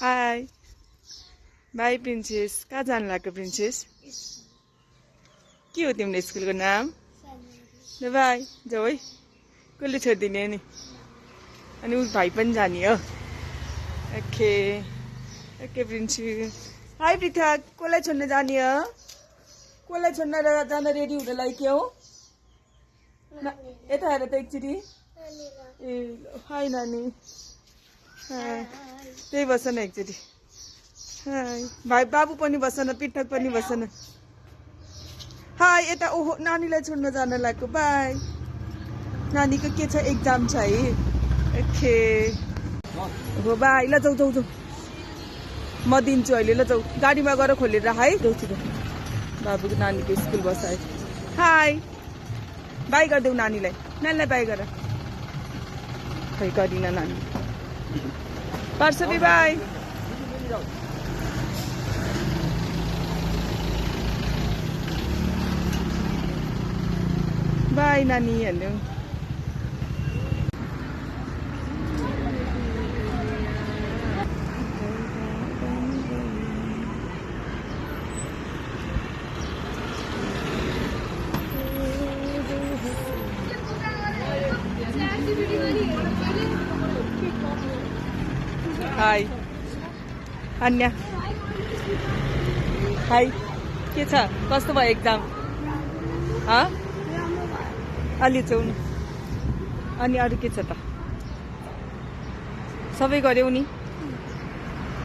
High by princess. कहाँ जानु लाग्यो प्रिन्सेस? के हो तिम्रो स्कुलको नाम? ल बाई जाऊ है। कसले छोडिदिने नि? अनि ऊ भाइ पनि जाने हो। Okay okay princess. हाई पृथक। कसलाई छोड्न जाने हो? कसलाई छोड्न जान रेडी हुन लाग्यो? यता हेर त एकचोटि। ए हाई नानी। त्यही बस न एकचोटि। हाई भाइ बाबु पनि बस न, पृथक पनि बस न। हाई यता। ओहो नानीलाई छोड्न जान लाग्यो। बाई। नानीको के छ? एक्जाम छ है। ओके हो बाई। ल जाऊ जाऊ जाऊ। म दिन्छु अहिले। ल जाऊ गाडीमा गएर खोलेर है। जाउँछु त बाबुको नानीको स्कुल बसाए। हाई बाई गरिदेऊ नानीलाई। नानीलाई बाई गर। खै गरिन नानी। पार्सबी बाई। बाई नानी हेर्नु। हाई अन्या। हाई के छ? कस्तो भयो एक्जाम? अलि चाउनु। अनि अरू के छ त? सबै गऱ्यौ नि?